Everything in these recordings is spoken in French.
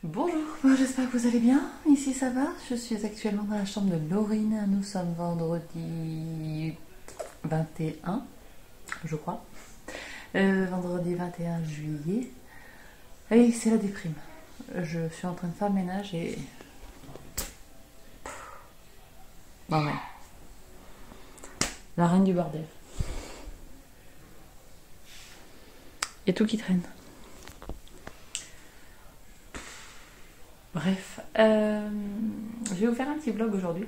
Bonjour, j'espère que vous allez bien. Ici ça va. Je suis actuellement dans la chambre de Laurine. Nous sommes vendredi 21, je crois. Vendredi 21 juillet. Et c'est la déprime. Je suis en train de faire le ménage et... Bon ouais. La reine du bordel. Et tout qui traîne. Bref, je vais vous faire un petit vlog aujourd'hui.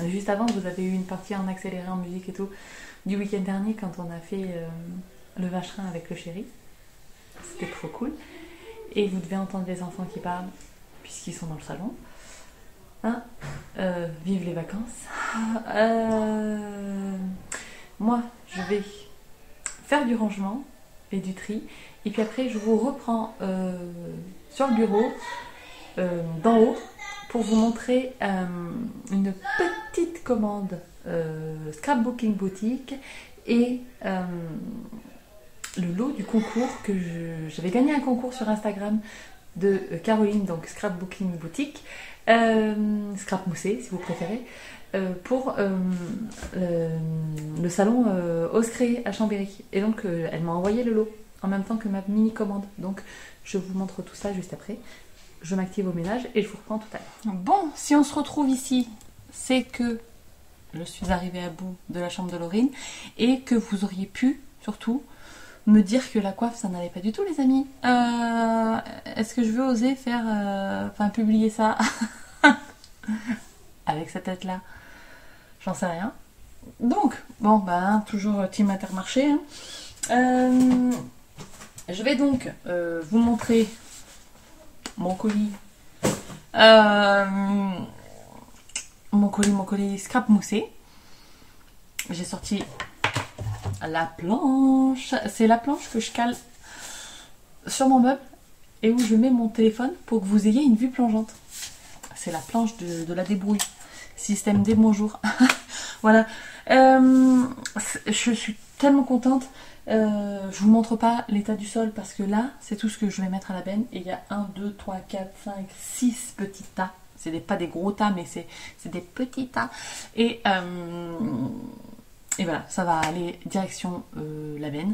Juste avant, vous avez eu une partie en accéléré en musique et tout du week-end dernier quand on a fait le vacherin avec le chéri. C'était trop cool. Et vous devez entendre les enfants qui parlent puisqu'ils sont dans le salon. Hein, vive les vacances. Moi, je vais faire du rangement et du tri. Et puis après, je vous reprends sur le bureau d'en haut pour vous montrer une petite commande Scrapbooking Boutique et le lot du concours que j'avais gagné un concours sur Instagram de Caroline, donc Scrapbooking Boutique, Scrap Moussé si vous préférez, pour le salon Oscré à Chambéry. Et donc elle m'a envoyé le lot en même temps que ma mini commande. Donc je vous montre tout ça juste après. Je m'active au ménage et je vous reprends tout à l'heure. Bon, si on se retrouve ici, c'est que je suis arrivée à bout de la chambre de Laurine et que vous auriez pu, surtout, me dire que la coiffe, ça n'allait pas du tout, les amis. Est-ce que je veux oser faire, publier ça avec cette tête-là? J'en sais rien. Donc, bon, toujours team Intermarché. Hein. Je vais donc vous montrer mon colis, mon colis Scrap Moussé. J'ai sorti la planche. C'est la planche que je cale sur mon meuble et où je mets mon téléphone pour que vous ayez une vue plongeante. C'est la planche de la débrouille. Système des bonjours. Voilà. Je suis tellement contente. Je vous montre pas l'état du sol parce que là, c'est tout ce que je vais mettre à la benne. Et il y a 1, 2, 3, 4, 5, 6 petits tas. C'est pas des gros tas, mais c'est des petits tas. Et voilà, ça va aller direction la benne.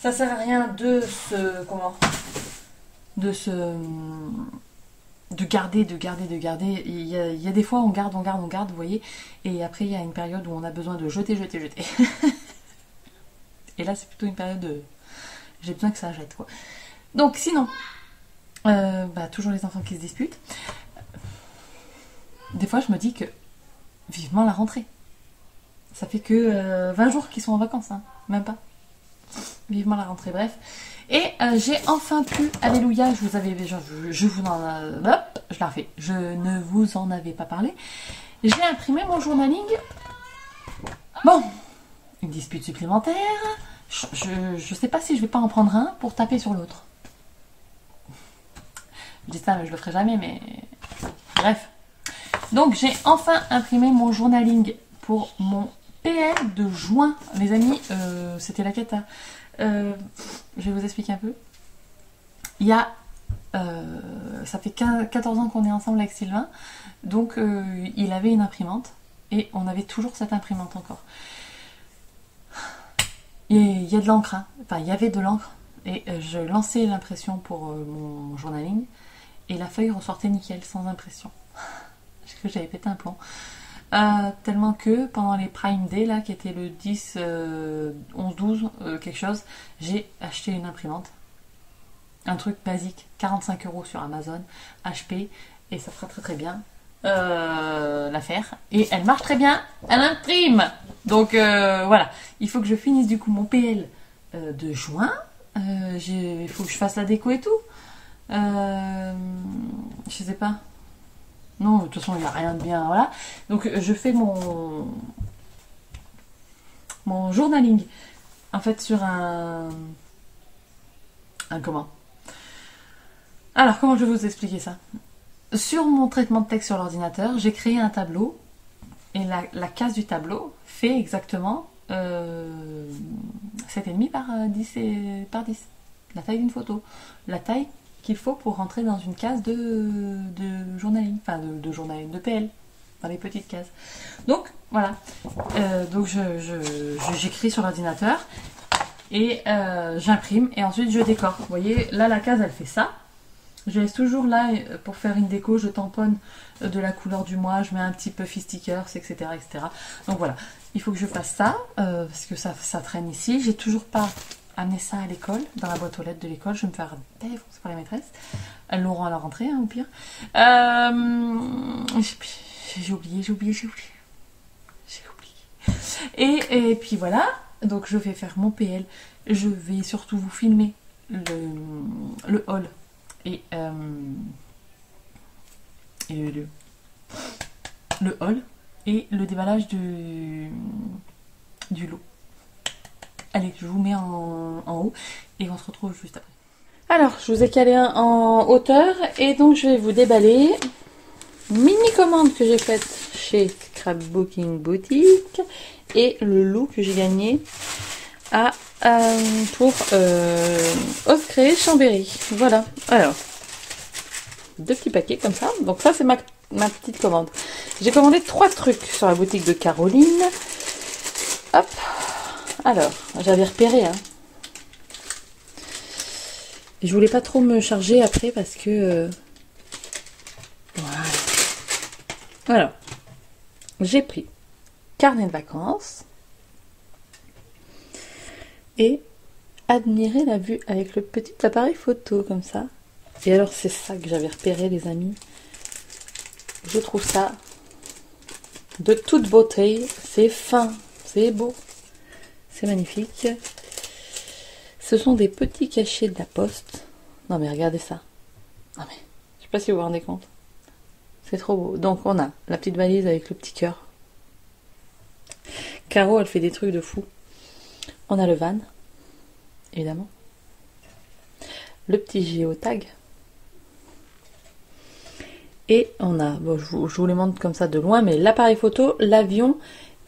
Ça sert à rien de garder. Il y a des fois, on garde, vous voyez. Et après, il y a une période où on a besoin de jeter. Et là, c'est plutôt une période de... J'ai besoin que ça jette, quoi. Donc, sinon, toujours les enfants qui se disputent. Des fois, je me dis que vivement la rentrée. Ça fait que 20 jours qu'ils sont en vacances, hein. Même pas. Vivement la rentrée, bref. Et j'ai enfin pu, alléluia, je ne vous en avais pas parlé. J'ai imprimé mon journaling. Bon, une dispute supplémentaire. Je sais pas si je vais pas en prendre un pour taper sur l'autre. Je dis ça, mais je le ferai jamais, mais... Bref. Donc, j'ai enfin imprimé mon journaling pour mon PL de juin. Les amis, c'était la cata. Je vais vous expliquer un peu. Il y a... ça fait 14 ans qu'on est ensemble avec Sylvain. Donc, il avait une imprimante. Et on avait toujours cette imprimante encore. Il y a de l'encre, hein. Enfin il y avait de l'encre et je lançais l'impression pour mon journaling et la feuille ressortait nickel, sans impression. Parce que j'avais pété un plomb. Tellement que pendant les Prime Day, là, qui était le 10, 11, 12, quelque chose, j'ai acheté une imprimante. Un truc basique, 45 € sur Amazon, HP, et ça fera très très bien l'affaire. Et elle marche très bien, elle imprime. Donc voilà, il faut que je finisse du coup mon PL de juin. Il faut que je fasse la déco et tout. Je sais pas. Non, de toute façon, il n'y a rien de bien. Voilà. Donc je fais mon journaling. En fait, sur comment? Alors, comment je vais vous expliquer ça? Sur mon traitement de texte sur l'ordinateur, j'ai créé un tableau. Et la case du tableau fait exactement 7,5 par 10 par 10. La taille d'une photo. La taille qu'il faut pour rentrer dans une case de journaling, enfin de journaling, de PL, dans les petites cases. Donc voilà, donc j'écris sur l'ordinateur et j'imprime et ensuite je décore. Vous voyez, là la case elle fait ça. Je laisse toujours là pour faire une déco, je tamponne de la couleur du mois, je mets un petit puffy stickers, etc., etc. Donc voilà, il faut que je fasse ça, parce que ça traîne ici. J'ai toujours pas amené ça à l'école, dans la boîte aux lettres de l'école, je vais me faire défoncer par les maîtresses. Elles l'auront à la rentrée, hein, au pire. J'ai oublié. Et puis voilà, donc je vais faire mon PL. Je vais surtout vous filmer le haul et le haul et le déballage du lot. Allez, je vous mets en haut et on se retrouve juste après. Alors, je vous ai calé un en hauteur et donc je vais vous déballer mini commande que j'ai faite chez Scrapbooking Boutique et le lot que j'ai gagné pour Oscré Chambéry. Voilà, alors 2 petits paquets comme ça. Donc ça c'est ma petite commande. J'ai commandé 3 trucs sur la boutique de Caroline. Hop. Alors, j'avais repéré, hein. Et je voulais pas trop me charger après parce que voilà. Alors, j'ai pris carnet de vacances et admirer la vue avec le petit appareil photo comme ça. Et alors c'est ça que j'avais repéré les amis. Je trouve ça de toute beauté. C'est fin, c'est beau, c'est magnifique. Ce sont des petits cachets de la poste. Non mais regardez ça. Non mais, je sais pas si vous vous rendez compte. C'est trop beau. Donc on a la petite valise avec le petit cœur. Caro elle fait des trucs de fou. On a le van, évidemment. Le petit géotag. Et on a, bon, je vous les montre comme ça de loin, mais l'appareil photo, l'avion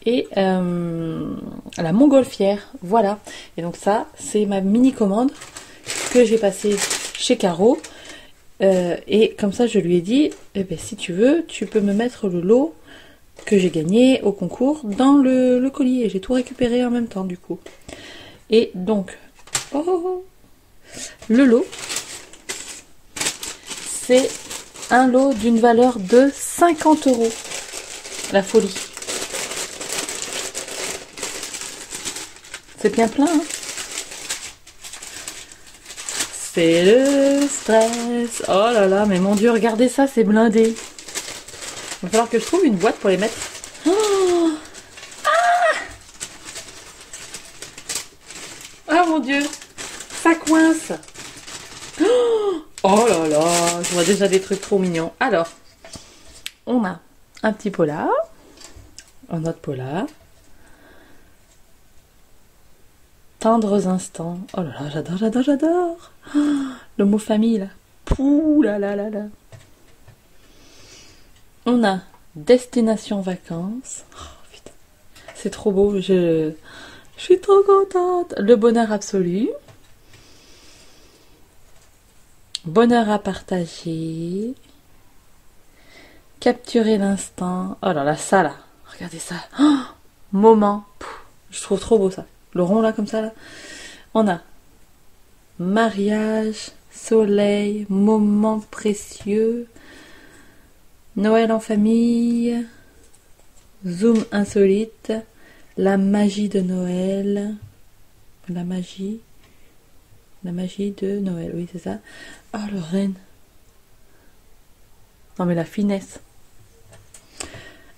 et la montgolfière. Voilà. Et donc ça, c'est ma mini commande que j'ai passée chez Caro. Et comme ça, je lui ai dit, eh ben, si tu veux, tu peux me mettre le lot que j'ai gagné au concours dans le colis. Et j'ai tout récupéré en même temps, du coup. Et donc, le lot, c'est un lot d'une valeur de 50 €. La folie. C'est bien plein, hein. C'est le stress. Oh là là, mais mon Dieu, regardez ça, c'est blindé. Il va falloir que je trouve une boîte pour les mettre. Oh ah mon Dieu, ça coince. Oh là là, je vois déjà des trucs trop mignons. Alors, on a un petit polar, un autre polar. Tendres instants. Oh là là, j'adore, j'adore, j'adore. Oh, le mot famille là. Pouh là là là là. On a destination vacances. Oh, putain. C'est trop beau, je suis trop contente. Le bonheur absolu. Bonheur à partager. Capturer l'instant. Oh là là, ça là. Regardez ça. Oh, moment. Pouh, je trouve trop beau ça. Le rond là, comme ça là. On a mariage, soleil, moment précieux, Noël en famille, zoom insolite, la magie de Noël, la magie de Noël, oui c'est ça. Oh le renne. Non mais la finesse.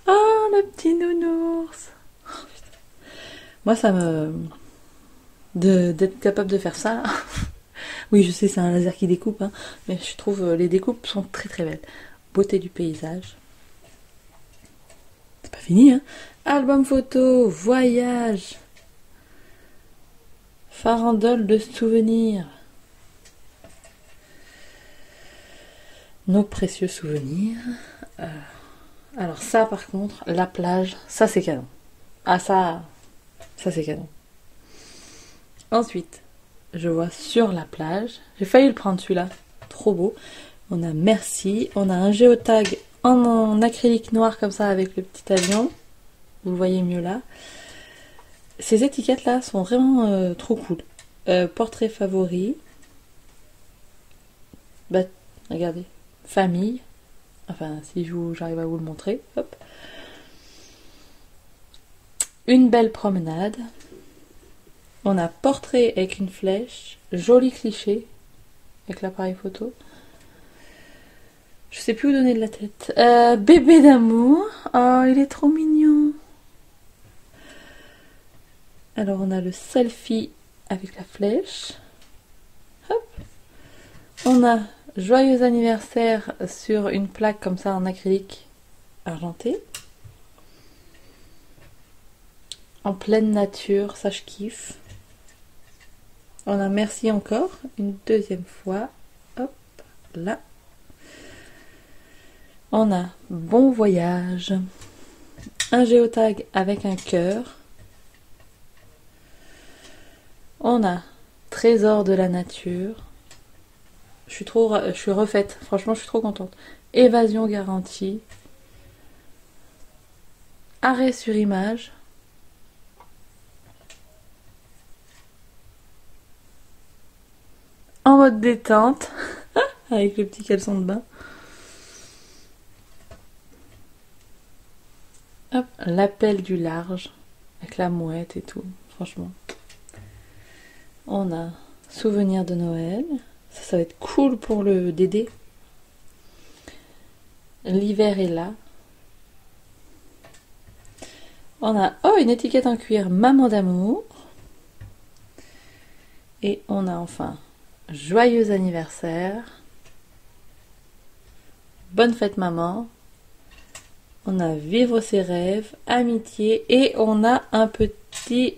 Oh le petit nounours. Moi ça me... d'être capable de faire ça. Oui je sais c'est un laser qui découpe, hein, mais je trouve les découpes sont très très belles. Beauté du paysage. C'est pas fini, hein. Album photo, voyage, farandole de souvenirs. Nos précieux souvenirs. Alors ça par contre, la plage, ça c'est canon. Ah ça c'est canon. Ensuite, je vois sur la plage, j'ai failli le prendre celui-là. trop beau. On a merci, on a un géotag en acrylique noir comme ça avec le petit avion. Vous le voyez mieux là. Ces étiquettes là sont vraiment trop cool. Portrait favori. Bah, regardez. Famille. Enfin, si j'arrive à vous le montrer. Hop. Une belle promenade. On a portrait avec une flèche. Joli cliché. Avec l'appareil photo. Je sais plus où donner de la tête. Bébé d'amour. Oh, il est trop mignon. Alors, on a le selfie avec la flèche. Hop. On a joyeux anniversaire sur une plaque comme ça en acrylique argenté. En pleine nature, ça je kiffe. On a merci encore, une deuxième fois. Hop, là. On a bon voyage. Un géotag avec un cœur. On a trésor de la nature. Je suis refaite. Franchement, je suis trop contente. Évasion garantie. Arrêt sur image. En mode détente. Avec le petit caleçon de bain. Hop, l'appel du large. Avec la mouette et tout. Franchement. On a souvenir de Noël. Ça va être cool pour le Dédé. L'hiver est là. On a une étiquette en cuir maman d'amour. Et on a enfin joyeux anniversaire. Bonne fête maman. On a vivre ses rêves, amitié et on a un petit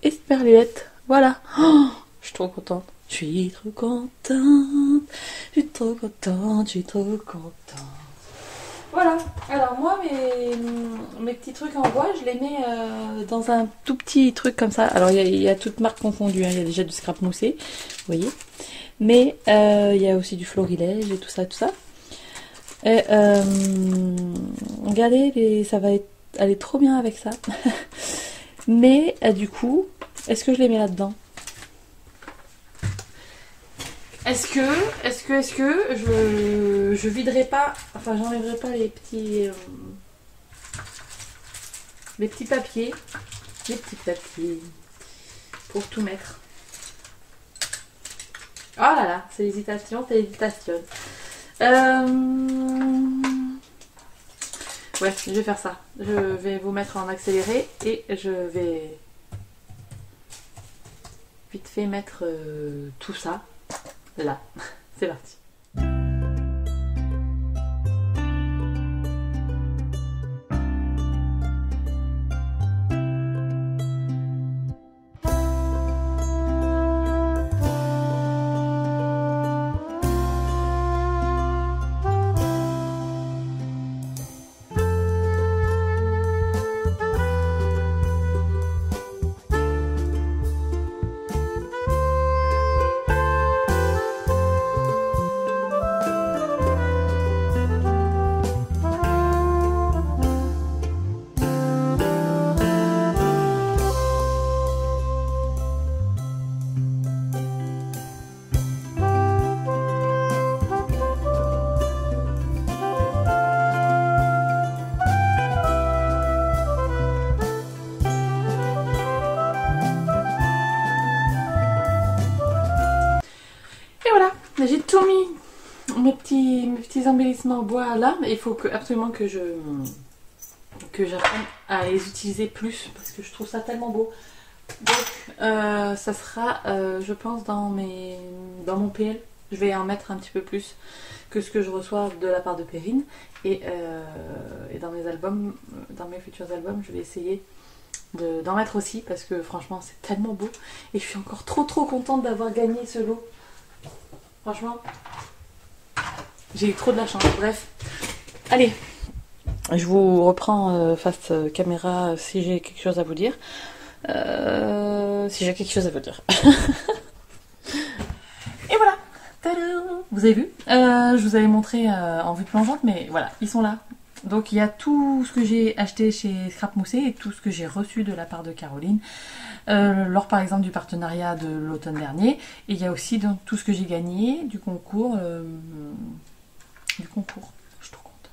esperluette. Voilà. Oh, je suis trop contente. Je suis trop contente. Je suis trop contente. Je suis trop contente. Voilà. Alors moi, mes petits trucs en bois, je les mets dans un tout petit truc comme ça. Alors il y a toutes marques confondues. Hein. Il y a déjà du scrap moussé, vous voyez. Mais il y a aussi du florilège et tout ça, tout ça. Et regardez, ça va aller trop bien avec ça. Mais du coup, est-ce que je les mets là-dedans? Est-ce que je viderai pas, enfin j'enlèverai pas les petits papiers, pour tout mettre. Oh là là, c'est l'hésitation. Ouais, je vais faire ça. Je vais vous mettre en accéléré et je vais vite fait mettre tout ça là. C'est parti. J'ai tout mis, mes petits embellissements en bois là, mais il faut absolument que j'apprenne à les utiliser plus parce que je trouve ça tellement beau. Donc ça sera je pense dans mon PL, je vais en mettre un petit peu plus que ce que je reçois de la part de Perrine et dans mes albums, dans mes futurs albums, je vais essayer d'en mettre aussi parce que franchement c'est tellement beau et je suis encore trop contente d'avoir gagné ce lot. Franchement, j'ai eu trop de la chance. Bref, allez, je vous reprends face caméra si j'ai quelque chose à vous dire. Et voilà. Tadam. vous avez vu. Je vous avais montré en vue plongeante, mais voilà, ils sont là. Donc il y a tout ce que j'ai acheté chez Scrap Moussé et tout ce que j'ai reçu de la part de Caroline. Lors par exemple du partenariat de l'automne dernier. Et il y a aussi donc, tout ce que j'ai gagné du concours. Je suis trop contente.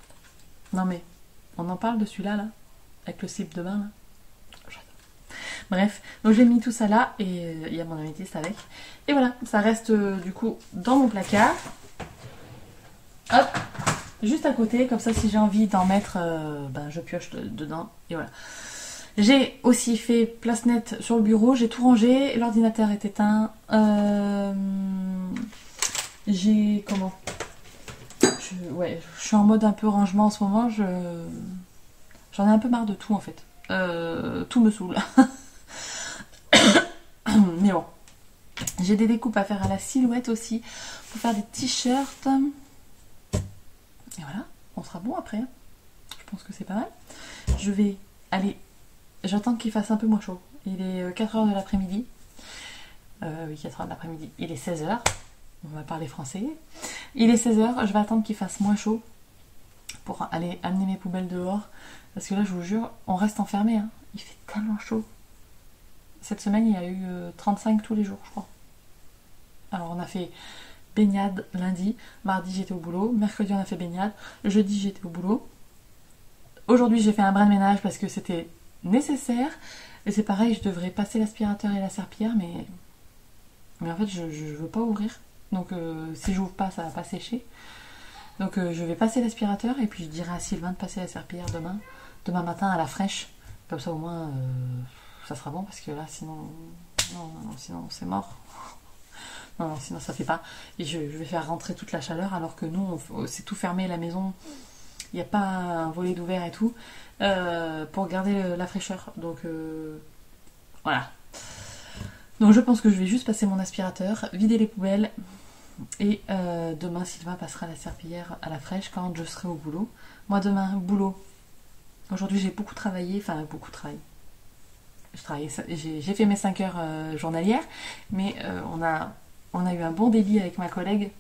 Non mais, on en parle de celui-là, là, avec le slip de bain, là. J'adore. Bref, donc j'ai mis tout ça là, et il y a mon améthyste avec. Et voilà, ça reste du coup dans mon placard. Hop, juste à côté, comme ça si j'ai envie d'en mettre, je pioche dedans, et voilà. J'ai aussi fait place nette sur le bureau, j'ai tout rangé, l'ordinateur est éteint. J'ai, comment... je suis en mode un peu rangement en ce moment, j'en ai un peu marre de tout en fait. Tout me saoule. Mais bon. J'ai des découpes à faire à la silhouette aussi, pour faire des t-shirts. Et voilà, on sera bon après. Je pense que c'est pas mal. Je vais aller... J'attends qu'il fasse un peu moins chaud. Il est 4h de l'après-midi. Oui, 4h de l'après-midi. Il est 16h. On va parler français. Il est 16h. Je vais attendre qu'il fasse moins chaud pour aller amener mes poubelles dehors. Parce que là, je vous jure, on reste enfermé. Hein. Il fait tellement chaud. Cette semaine, il y a eu 35 tous les jours, je crois. Alors, on a fait baignade lundi. Mardi, j'étais au boulot. Mercredi, on a fait baignade. Jeudi, j'étais au boulot. Aujourd'hui, j'ai fait un brin de ménage parce que c'était nécessaire. Et c'est pareil, je devrais passer l'aspirateur et la serpillière, mais en fait, je veux pas ouvrir. Donc, si j'ouvre pas, ça va pas sécher. Donc, je vais passer l'aspirateur et puis je dirai à Sylvain de passer la serpillière demain matin à la fraîche. Comme ça, au moins, ça sera bon parce que là, sinon, sinon c'est mort. Non, sinon ça fait pas. Et je vais faire rentrer toute la chaleur alors que nous, c'est tout fermé la maison. Il n'y a pas un volet d'ouvert et tout pour garder la fraîcheur. Donc voilà. Donc je pense que je vais juste passer mon aspirateur, vider les poubelles et demain Sylvain passera la serpillière à la fraîche quand je serai au boulot. Moi demain, boulot. Aujourd'hui j'ai beaucoup travaillé, enfin beaucoup travaillé. J'ai fait mes 5 heures journalières, mais on a eu un bon débit avec ma collègue.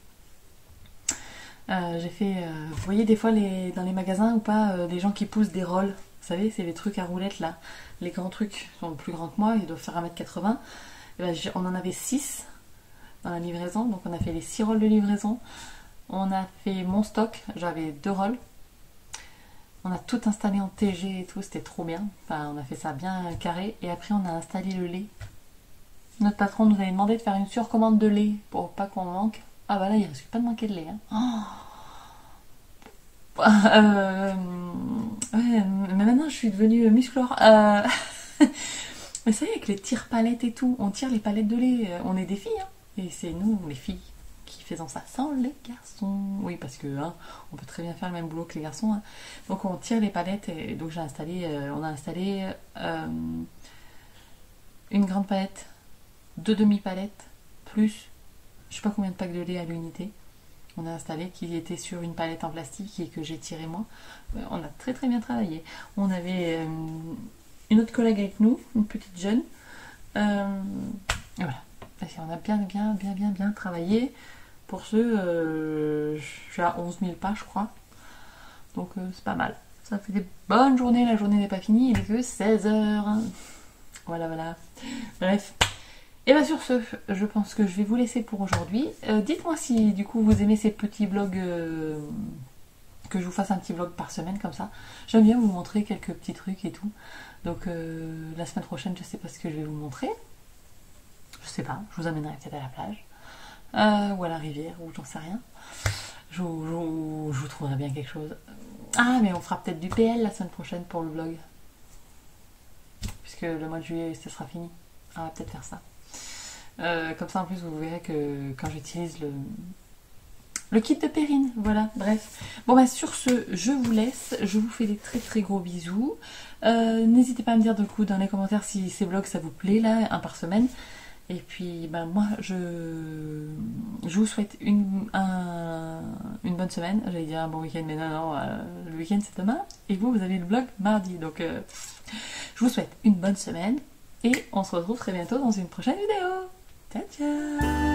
J'ai fait, vous voyez des fois dans les magasins ou pas, les gens qui poussent des rolls, vous savez, c'est les trucs à roulettes là, les grands trucs sont plus grands que moi, ils doivent faire 1m80. Et ben, on en avait 6 dans la livraison, donc on a fait les 6 rolls de livraison. On a fait mon stock, j'avais 2 rolls. On a tout installé en TG et tout, c'était trop bien. Enfin, on a fait ça bien carré. Et après, on a installé le lait. Notre patron nous avait demandé de faire une surcommande de lait pour pas qu'on manque. Ah bah là, il risque pas de manquer de lait. Hein. Oh. Ouais, mais maintenant, je suis devenue musclore. Mais ça y est, avec les tire-palettes et tout, on tire les palettes de lait. On est des filles, hein. Et c'est nous, les filles, qui faisons ça sans les garçons. Oui, parce que on peut très bien faire le même boulot que les garçons. Hein. Donc on tire les palettes et donc on a installé une grande palette, 2 demi-palettes, plus je sais pas combien de packs de lait à l'unité. On a installé qui était sur une palette en plastique et que j'ai tiré moi. On a très très bien travaillé. On avait une autre collègue avec nous, une petite jeune. Et voilà. On a bien travaillé. Pour je suis à 11 000 pas, je crois. Donc, c'est pas mal. Ça fait des bonnes journées. La journée n'est pas finie. Il est que 16h. Voilà. Bref. Et bien, sur ce, je pense que je vais vous laisser pour aujourd'hui. Dites-moi si, du coup, vous aimez ces petits vlogs... que je vous fasse un petit vlog par semaine, comme ça. J'aime bien vous montrer quelques petits trucs et tout. Donc, la semaine prochaine, je sais pas ce que je vais vous montrer. Je sais pas. Je vous amènerai peut-être à la plage. Ou à la rivière, ou j'en sais rien. Je vous trouverai bien quelque chose. Ah, mais on fera peut-être du PL la semaine prochaine pour le vlog. Puisque le mois de juillet, ce sera fini. On va peut-être faire ça. Comme ça, en plus, vous verrez que quand j'utilise le kit de Perrine. Voilà, bref. Bon, bah, sur ce, je vous laisse. Je vous fais des très très gros bisous. N'hésitez pas à me dire, du coup, dans les commentaires si ces vlogs, ça vous plaît, là, un par semaine. Et puis, ben, moi, je vous souhaite une bonne semaine. J'allais dire un bon week-end, mais non, le week-end c'est demain. Et vous avez le vlog mardi. Donc, je vous souhaite une bonne semaine. Et on se retrouve très bientôt dans une prochaine vidéo. Ciao, ciao!